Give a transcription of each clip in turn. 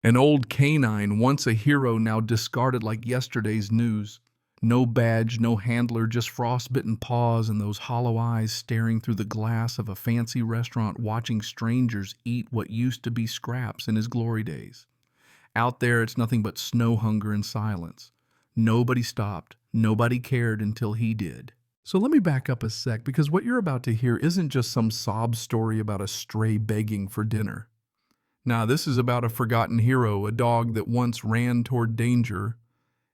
An old canine, once a hero, now discarded like yesterday's news. No badge, no handler, just frostbitten paws and those hollow eyes staring through the glass of a fancy restaurant watching strangers eat what used to be scraps in his glory days. Out there, it's nothing but snow hunger and silence. Nobody stopped. Nobody cared until he did. So let me back up a sec, because what you're about to hear isn't just some sob story about a stray begging for dinner. Now, this is about a forgotten hero, a dog that once ran toward danger,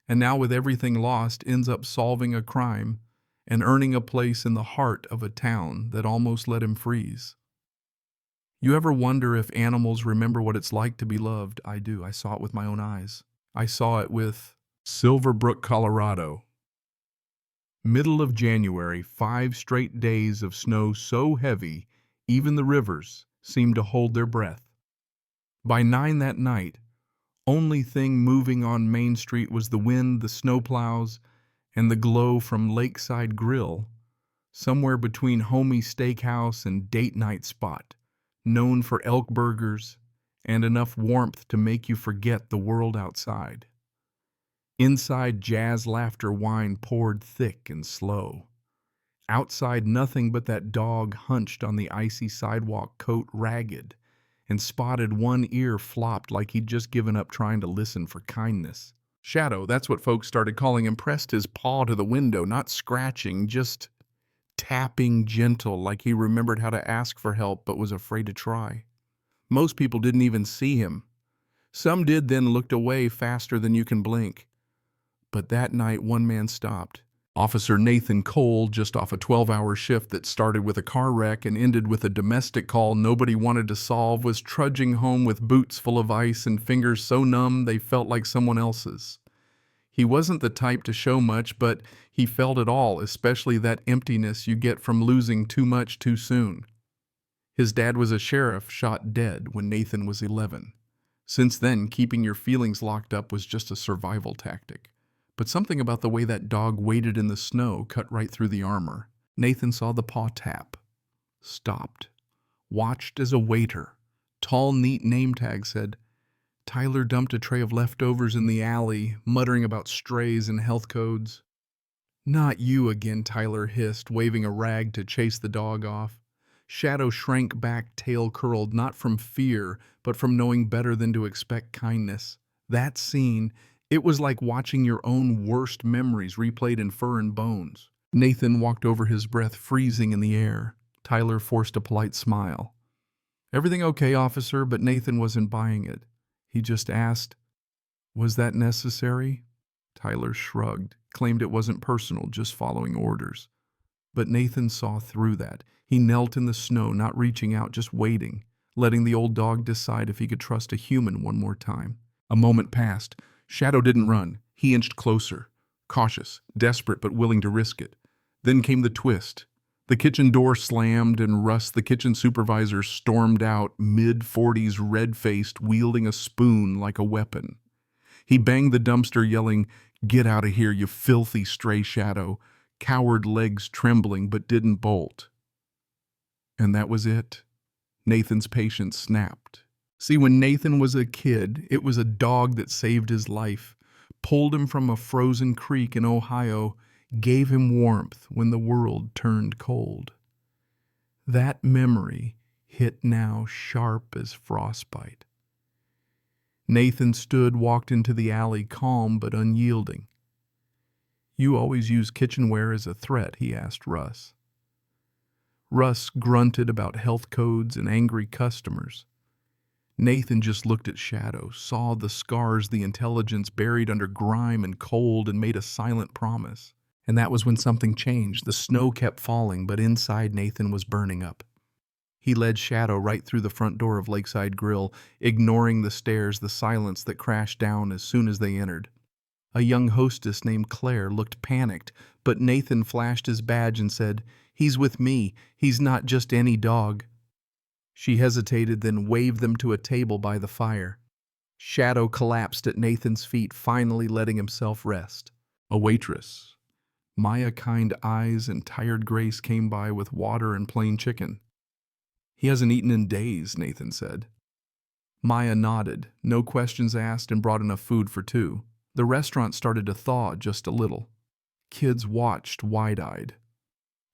and now with everything lost ends up solving a crime and earning a place in the heart of a town that almost let him freeze. You ever wonder if animals remember what it's like to be loved? I do. I saw it with my own eyes. I saw it with Silverbrook, Colorado. Middle of January, 5 straight days of snow so heavy, even the rivers seemed to hold their breath. By 9 that night, only thing moving on Main Street was the wind, the snowplows, and the glow from Lakeside Grill, somewhere between Homie Steakhouse and Date Night Spot, known for elk burgers and enough warmth to make you forget the world outside. Inside, jazz laughter wine poured thick and slow. Outside, nothing but that dog hunched on the icy sidewalk, coat ragged, and spotted one ear flopped like he'd just given up trying to listen for kindness. Shadow, that's what folks started calling him, pressed his paw to the window, not scratching, just tapping gentle like he remembered how to ask for help but was afraid to try. Most people didn't even see him. Some did, then looked away faster than you can blink. But that night, one man stopped. Officer Nathan Cole, just off a 12-hour shift that started with a car wreck and ended with a domestic call nobody wanted to solve, was trudging home with boots full of ice and fingers so numb they felt like someone else's. He wasn't the type to show much, but he felt it all, especially that emptiness you get from losing too much too soon. His dad was a sheriff, shot dead when Nathan was 11. Since then, keeping your feelings locked up was just a survival tactic. But something about the way that dog waited in the snow cut right through the armor. Nathan saw the paw tap, stopped, watched as a waiter, tall, neat name tag said, "Tyler dumped a tray of leftovers in the alley," muttering about strays and health codes. "Not you again," Tyler hissed, waving a rag to chase the dog off. Shadow shrank back, tail curled, not from fear, but from knowing better than to expect kindness. That scene, it was like watching your own worst memories replayed in fur and bones. Nathan walked over, his breath freezing in the air. Tyler forced a polite smile. "Everything okay, officer?" But Nathan wasn't buying it. He just asked, "Was that necessary?" Tyler shrugged, claimed it wasn't personal, just following orders. But Nathan saw through that. He knelt in the snow, not reaching out, just waiting, letting the old dog decide if he could trust a human one more time. A moment passed. Shadow didn't run. He inched closer, cautious, desperate but willing to risk it. Then came the twist. The kitchen door slammed and Russ, the kitchen supervisor, stormed out, mid-40s, red-faced, wielding a spoon like a weapon. He banged the dumpster, yelling, "Get out of here, you filthy stray Shadow," coward legs trembling but didn't bolt. And that was it. Nathan's patience snapped. See, when Nathan was a kid, it was a dog that saved his life, pulled him from a frozen creek in Ohio, gave him warmth when the world turned cold. That memory hit now sharp as frostbite. Nathan stood, walked into the alley, calm but unyielding. "You always use kitchenware as a threat?" he asked Russ. Russ grunted about health codes and angry customers. Nathan just looked at Shadow, saw the scars, the intelligence buried under grime and cold, and made a silent promise. And that was when something changed. The snow kept falling, but inside Nathan was burning up. He led Shadow right through the front door of Lakeside Grill, ignoring the stares, the silence that crashed down as soon as they entered. A young hostess named Claire looked panicked, but Nathan flashed his badge and said, "He's with me. He's not just any dog." She hesitated, then waved them to a table by the fire. Shadow collapsed at Nathan's feet, finally letting himself rest. A waitress, Maya-kind eyes and tired grace, came by with water and plain chicken. "He hasn't eaten in days," Nathan said. Maya nodded, no questions asked, and brought enough food for two. The restaurant started to thaw just a little. Kids watched wide-eyed.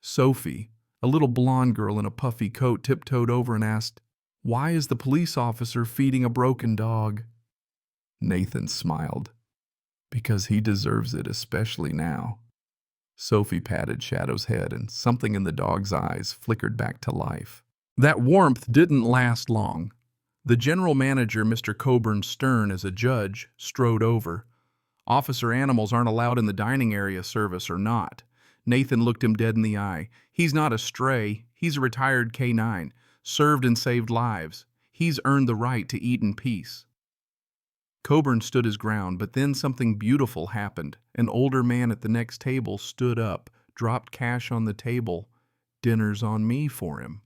Sophie, a little blonde girl in a puffy coat, tiptoed over and asked, "Why is the police officer feeding a broken dog?" Nathan smiled. "Because he deserves it, especially now." Sophie patted Shadow's head, and something in the dog's eyes flickered back to life. That warmth didn't last long. The general manager, Mr. Coburn, stern as a judge, strode over. "Officer, animals aren't allowed in the dining area, service or not." Nathan looked him dead in the eye. "He's not a stray. He's a retired K-9, served and saved lives. He's earned the right to eat in peace." Coburn stood his ground, but then something beautiful happened. An older man at the next table stood up, dropped cash on the table. "Dinner's on me" for him.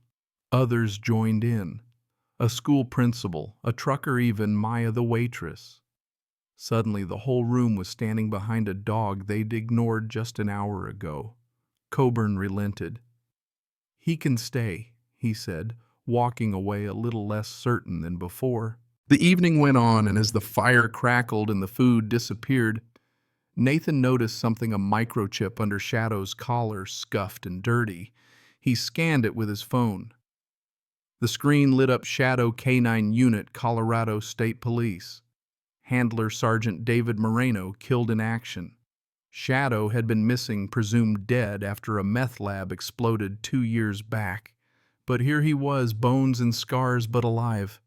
Others joined in. A school principal, a trucker even, Maya the waitress. Suddenly the whole room was standing behind a dog they'd ignored just an hour ago. Coburn relented. "He can stay," he said, walking away a little less certain than before. The evening went on, and as the fire crackled and the food disappeared, Nathan noticed something, a microchip under Shadow's collar, scuffed and dirty. He scanned it with his phone. The screen lit up Shadow K-9 Unit, Colorado State Police. Handler Sergeant David Moreno killed in action. Shadow had been missing, presumed dead, after a meth lab exploded 2 years back. But here he was, bones and scars, but alive.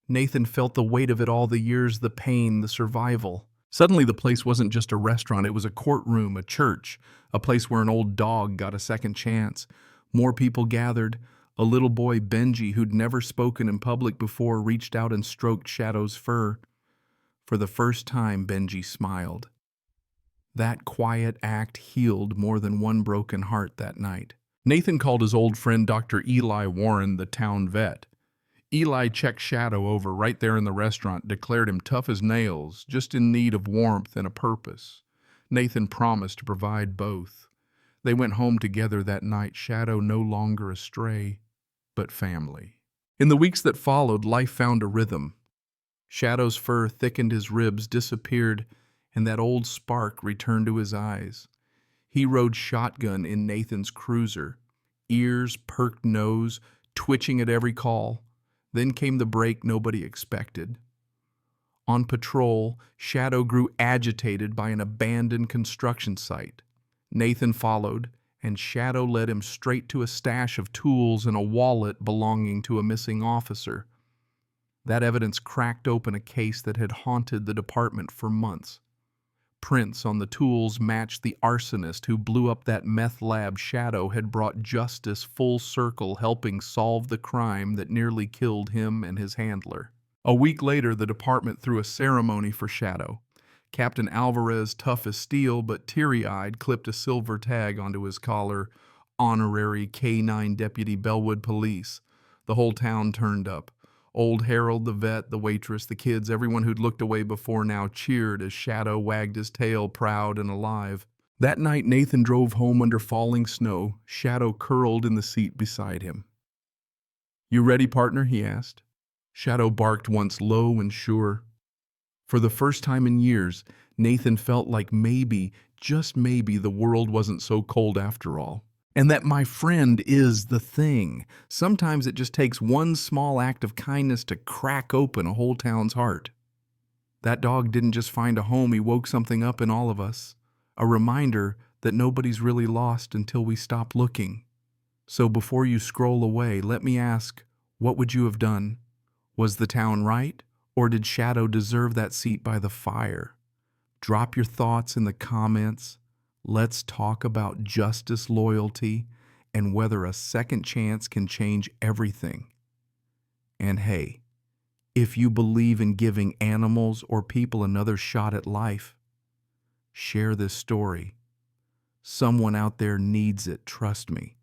Nathan felt the weight of it all, the years, the pain, the survival. Suddenly the place wasn't just a restaurant, it was a courtroom, a church, a place where an old dog got a second chance. More people gathered. A little boy, Benji, who'd never spoken in public before, reached out and stroked Shadow's fur. For the first time, Benji smiled. That quiet act healed more than one broken heart that night. Nathan called his old friend Dr. Eli Warren, the town vet. Eli checked Shadow over right there in the restaurant, declared him tough as nails, just in need of warmth and a purpose. Nathan promised to provide both. They went home together that night, Shadow no longer a stray, but family. In the weeks that followed, life found a rhythm. Shadow's fur thickened, his ribs disappeared, and that old spark returned to his eyes. He rode shotgun in Nathan's cruiser, ears, perked nose, twitching at every call. Then came the break nobody expected. On patrol, Shadow grew agitated by an abandoned construction site. Nathan followed, and Shadow led him straight to a stash of tools and a wallet belonging to a missing officer. That evidence cracked open a case that had haunted the department for months. Prints on the tools matched the arsonist who blew up that meth lab. Shadow had brought justice full circle, helping solve the crime that nearly killed him and his handler. A week later, the department threw a ceremony for Shadow. Captain Alvarez, tough as steel but teary-eyed, clipped a silver tag onto his collar. Honorary K-9 Deputy Bellwood Police. The whole town turned up. Old Harold, the vet, the waitress, the kids, everyone who'd looked away before now cheered as Shadow wagged his tail, proud and alive. That night, Nathan drove home under falling snow, Shadow curled in the seat beside him. "You ready, partner?" he asked. Shadow barked once, low and sure. For the first time in years, Nathan felt like maybe, just maybe, the world wasn't so cold after all. And that my friend is the thing. Sometimes it just takes one small act of kindness to crack open a whole town's heart. That dog didn't just find a home, he woke something up in all of us. A reminder that nobody's really lost until we stop looking. So before you scroll away, let me ask, what would you have done? Was the town right? Or did Shadow deserve that seat by the fire? Drop your thoughts in the comments. Let's talk about justice, loyalty, and whether a second chance can change everything. And hey, if you believe in giving animals or people another shot at life, share this story. Someone out there needs it, trust me.